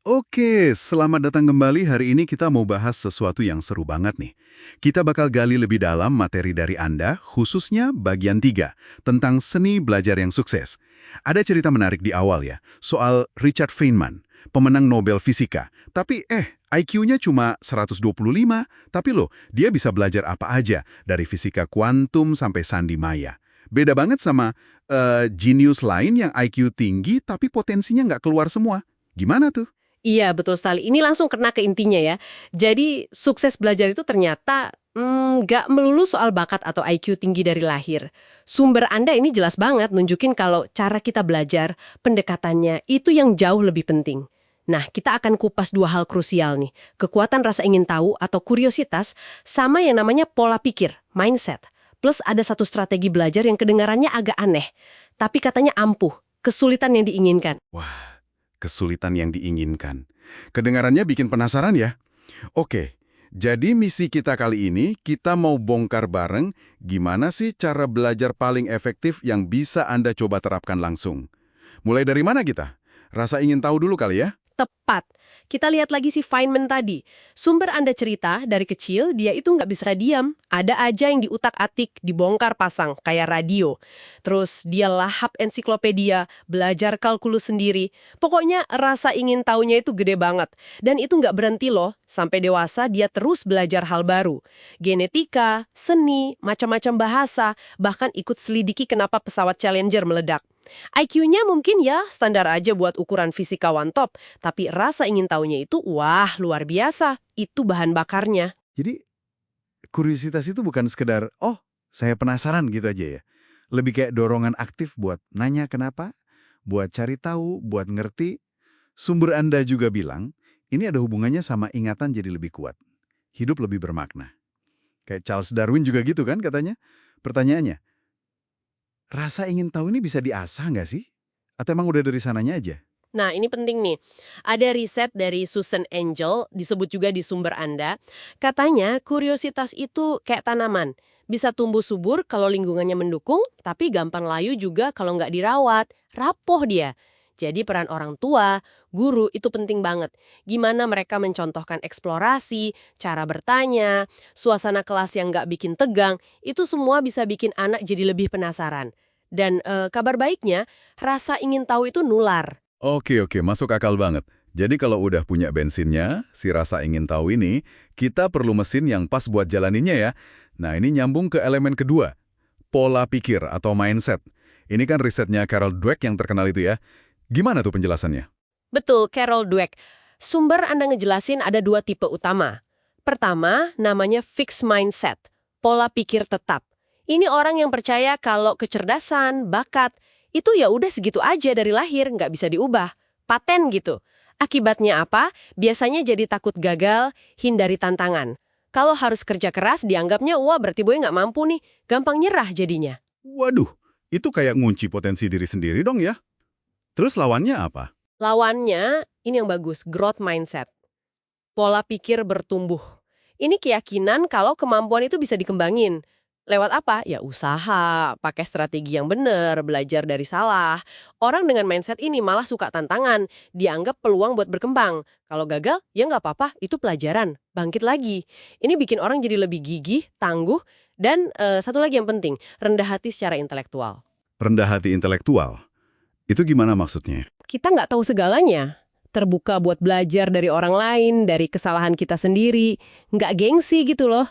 Oke, selamat datang kembali. Hari ini kita mau bahas sesuatu yang seru banget nih. Kita bakal gali lebih dalam materi dari Anda, khususnya bagian 3, tentang seni belajar yang sukses. Ada cerita menarik di awal ya, soal Richard Feynman, pemenang Nobel Fisika. Tapi IQ-nya cuma 125, tapi loh, dia bisa belajar apa aja, dari fisika kuantum sampai sandi maya. Beda banget sama jenius lain yang IQ tinggi tapi potensinya nggak keluar semua. Gimana tuh? Iya, betul sekali. Ini langsung kena ke intinya ya. Jadi, sukses belajar itu ternyata nggak melulu soal bakat atau IQ tinggi dari lahir. Sumber Anda ini jelas banget nunjukin kalau cara kita belajar, pendekatannya, itu yang jauh lebih penting. Nah, kita akan kupas dua hal krusial nih. Kekuatan rasa ingin tahu atau kuriositas, sama yang namanya pola pikir, mindset. Plus ada satu strategi belajar yang kedengarannya agak aneh, tapi katanya ampuh, kesulitan yang diinginkan. Wah, kesulitan yang diinginkan. Kedengarannya bikin penasaran ya? Oke, jadi misi kita kali ini, kita mau bongkar bareng gimana sih cara belajar paling efektif yang bisa Anda coba terapkan langsung. Mulai dari mana kita? Rasa ingin tahu dulu kali ya? Tepat. Kita lihat lagi si Feynman tadi. Sumber Anda cerita, dari kecil dia itu nggak bisa diam. Ada aja yang diutak-atik, dibongkar pasang, kayak radio. Terus dia lahap ensiklopedia, belajar kalkulus sendiri. Pokoknya rasa ingin taunya itu gede banget. Dan itu nggak berhenti loh. Sampai dewasa dia terus belajar hal baru. Genetika, seni, macam-macam bahasa, bahkan ikut selidiki kenapa pesawat Challenger meledak. IQ-nya mungkin ya standar aja buat ukuran fisikawan top, tapi rasa ingin taunya itu wah luar biasa. Itu bahan bakarnya. Jadi, kuriositas itu bukan sekedar, oh, saya penasaran gitu aja ya. Lebih kayak dorongan aktif buat nanya kenapa, buat cari tahu, buat ngerti. Sumber Anda juga bilang, ini ada hubungannya sama ingatan jadi lebih kuat. Hidup lebih bermakna. Kayak Charles Darwin juga gitu kan katanya. Pertanyaannya, rasa ingin tahu ini bisa diasah nggak sih? Atau emang udah dari sananya aja? Nah, ini penting nih. Ada riset dari Susan Angel, disebut juga di sumber Anda. Katanya, kuriositas itu kayak tanaman. Bisa tumbuh subur kalau lingkungannya mendukung, tapi gampang layu juga kalau nggak dirawat. Rapuh dia. Jadi peran orang tua, guru itu penting banget. Gimana mereka mencontohkan eksplorasi, cara bertanya, suasana kelas yang nggak bikin tegang, itu semua bisa bikin anak jadi lebih penasaran. Dan kabar baiknya, rasa ingin tahu itu nular. Oke, masuk akal banget. Jadi kalau udah punya bensinnya, si rasa ingin tahu ini, kita perlu mesin yang pas buat jalaninnya ya. Nah ini nyambung ke elemen kedua, pola pikir atau mindset. Ini kan risetnya Carol Dweck yang terkenal itu ya. Gimana tuh penjelasannya? Betul, Carol Dweck. Sumber Anda ngejelasin ada dua tipe utama. Pertama, namanya fixed mindset, pola pikir tetap. Ini orang yang percaya kalau kecerdasan, bakat, itu ya udah segitu aja dari lahir, nggak bisa diubah. Paten gitu. Akibatnya apa? Biasanya jadi takut gagal, hindari tantangan. Kalau harus kerja keras, dianggapnya, wah berarti boy nggak mampu nih. Gampang nyerah jadinya. Waduh, itu kayak ngunci potensi diri sendiri dong ya. Terus lawannya apa? Lawannya, ini yang bagus, growth mindset. Pola pikir bertumbuh. Ini keyakinan kalau kemampuan itu bisa dikembangin. Lewat apa? Ya usaha, pakai strategi yang benar, belajar dari salah. Orang dengan mindset ini malah suka tantangan, dianggap peluang buat berkembang. Kalau gagal, ya nggak apa-apa, itu pelajaran. Bangkit lagi. Ini bikin orang jadi lebih gigih, tangguh, dan satu lagi yang penting, rendah hati secara intelektual. Rendah hati intelektual. Itu gimana maksudnya? Kita nggak tahu segalanya. Terbuka buat belajar dari orang lain, dari kesalahan kita sendiri. Nggak gengsi gitu loh.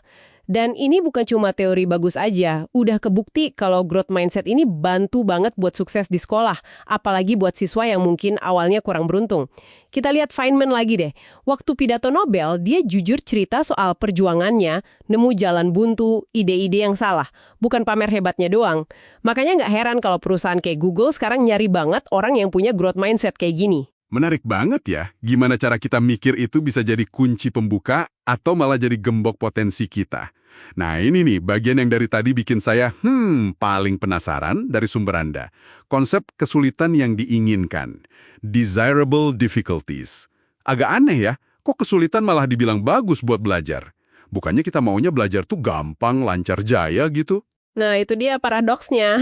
Dan ini bukan cuma teori bagus aja, udah kebukti kalau growth mindset ini bantu banget buat sukses di sekolah, apalagi buat siswa yang mungkin awalnya kurang beruntung. Kita lihat Feynman lagi deh, waktu pidato Nobel, dia jujur cerita soal perjuangannya, nemu jalan buntu, ide-ide yang salah, bukan pamer hebatnya doang. Makanya nggak heran kalau perusahaan kayak Google sekarang nyari banget orang yang punya growth mindset kayak gini. Menarik banget ya, gimana cara kita mikir itu bisa jadi kunci pembuka atau malah jadi gembok potensi kita. Nah ini nih, bagian yang dari tadi bikin saya, paling penasaran dari sumber Anda. Konsep kesulitan yang diinginkan. Desirable difficulties. Agak aneh ya, kok kesulitan malah dibilang bagus buat belajar? Bukannya kita maunya belajar tuh gampang, lancar jaya gitu? Nah, itu dia paradoksnya.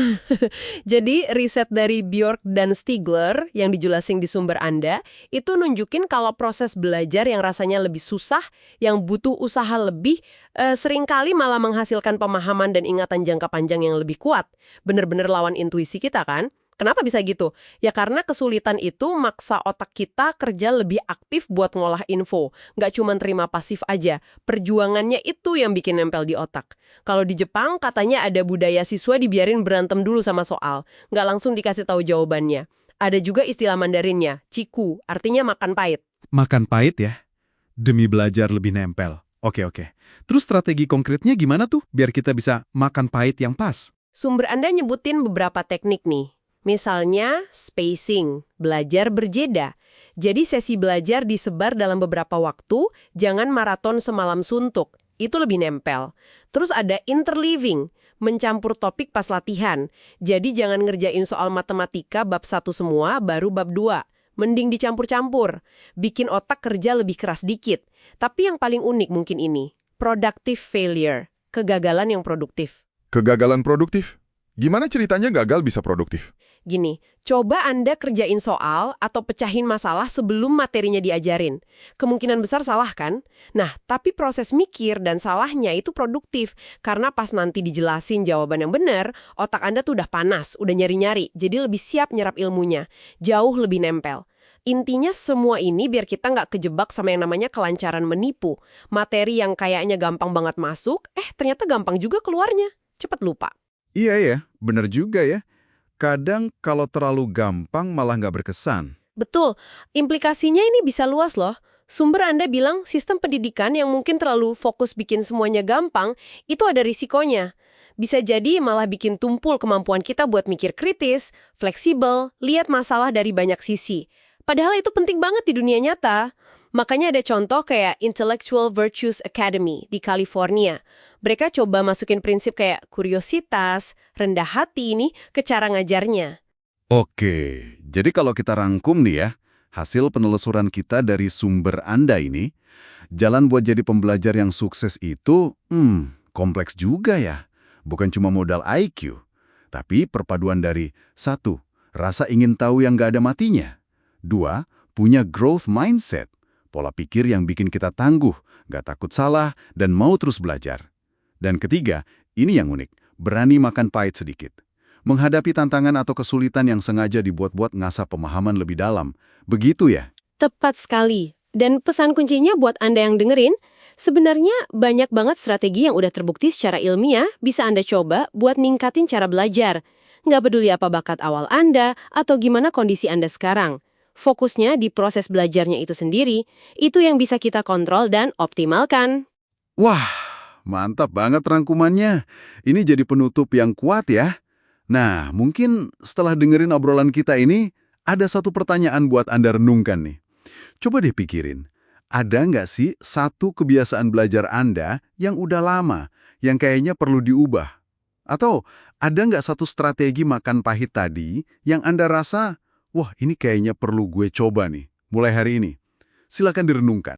Jadi, riset dari Bjork dan Stigler yang dijelasin di sumber Anda, itu nunjukin kalau proses belajar yang rasanya lebih susah, yang butuh usaha lebih, seringkali malah menghasilkan pemahaman dan ingatan jangka panjang yang lebih kuat. Bener-bener lawan intuisi kita kan? Kenapa bisa gitu? Ya karena kesulitan itu maksa otak kita kerja lebih aktif buat ngolah info. Nggak cuma terima pasif aja. Perjuangannya itu yang bikin nempel di otak. Kalau di Jepang katanya ada budaya siswa dibiarin berantem dulu sama soal, nggak langsung dikasih tahu jawabannya. Ada juga istilah Mandarinnya, ciku, artinya makan pahit. Makan pahit ya? Demi belajar lebih nempel. Oke, oke. Terus strategi konkretnya gimana tuh biar kita bisa makan pahit yang pas? Sumber Anda nyebutin beberapa teknik nih. Misalnya, spacing, belajar berjeda. Jadi sesi belajar disebar dalam beberapa waktu, jangan maraton semalam suntuk. Itu lebih nempel. Terus ada interleaving, mencampur topik pas latihan. Jadi jangan ngerjain soal matematika bab 1 semua, baru bab 2. Mending dicampur-campur. Bikin otak kerja lebih keras dikit. Tapi yang paling unik mungkin ini, productive failure, kegagalan yang produktif. Kegagalan produktif? Gimana ceritanya gagal bisa produktif? Gini, coba Anda kerjain soal atau pecahin masalah sebelum materinya diajarin. Kemungkinan besar salah kan? Nah, tapi proses mikir dan salahnya itu produktif. Karena pas nanti dijelasin jawaban yang benar, otak Anda tuh udah panas, udah nyari-nyari. Jadi lebih siap nyerap ilmunya. Jauh lebih nempel. Intinya semua ini biar kita nggak kejebak sama yang namanya kelancaran menipu. Materi yang kayaknya gampang banget masuk, ternyata gampang juga keluarnya. Cepet lupa. Iya ya, bener juga ya. Kadang kalau terlalu gampang malah nggak berkesan. Betul, implikasinya ini bisa luas loh. Sumber Anda bilang sistem pendidikan yang mungkin terlalu fokus bikin semuanya gampang, itu ada risikonya. Bisa jadi malah bikin tumpul kemampuan kita buat mikir kritis, fleksibel, lihat masalah dari banyak sisi. Padahal itu penting banget di dunia nyata. Makanya ada contoh kayak Intellectual Virtues Academy di California. Mereka coba masukin prinsip kayak kuriositas, rendah hati ini ke cara ngajarnya. Oke, jadi kalau kita rangkum nih ya, hasil penelusuran kita dari sumber Anda ini, jalan buat jadi pembelajar yang sukses itu, kompleks juga ya. Bukan cuma modal IQ, tapi perpaduan dari 1. Rasa ingin tahu yang nggak ada matinya. 2. Punya growth mindset. Pola pikir yang bikin kita tangguh, nggak takut salah, dan mau terus belajar. Dan ketiga, ini yang unik, berani makan pahit sedikit. Menghadapi tantangan atau kesulitan yang sengaja dibuat-buat ngasah pemahaman lebih dalam. Begitu ya? Tepat sekali. Dan pesan kuncinya buat Anda yang dengerin, sebenarnya banyak banget strategi yang udah terbukti secara ilmiah bisa Anda coba buat ningkatin cara belajar. Nggak peduli apa bakat awal Anda atau gimana kondisi Anda sekarang. Fokusnya di proses belajarnya itu sendiri, itu yang bisa kita kontrol dan optimalkan. Wah, mantap banget rangkumannya. Ini jadi penutup yang kuat ya. Nah, mungkin setelah dengerin obrolan kita ini, ada satu pertanyaan buat Anda renungkan nih. Coba deh pikirin, ada nggak sih satu kebiasaan belajar Anda yang udah lama, yang kayaknya perlu diubah? Atau ada nggak satu strategi makan pahit tadi yang Anda rasa, wah ini kayaknya perlu gue coba nih, mulai hari ini? Silakan direnungkan.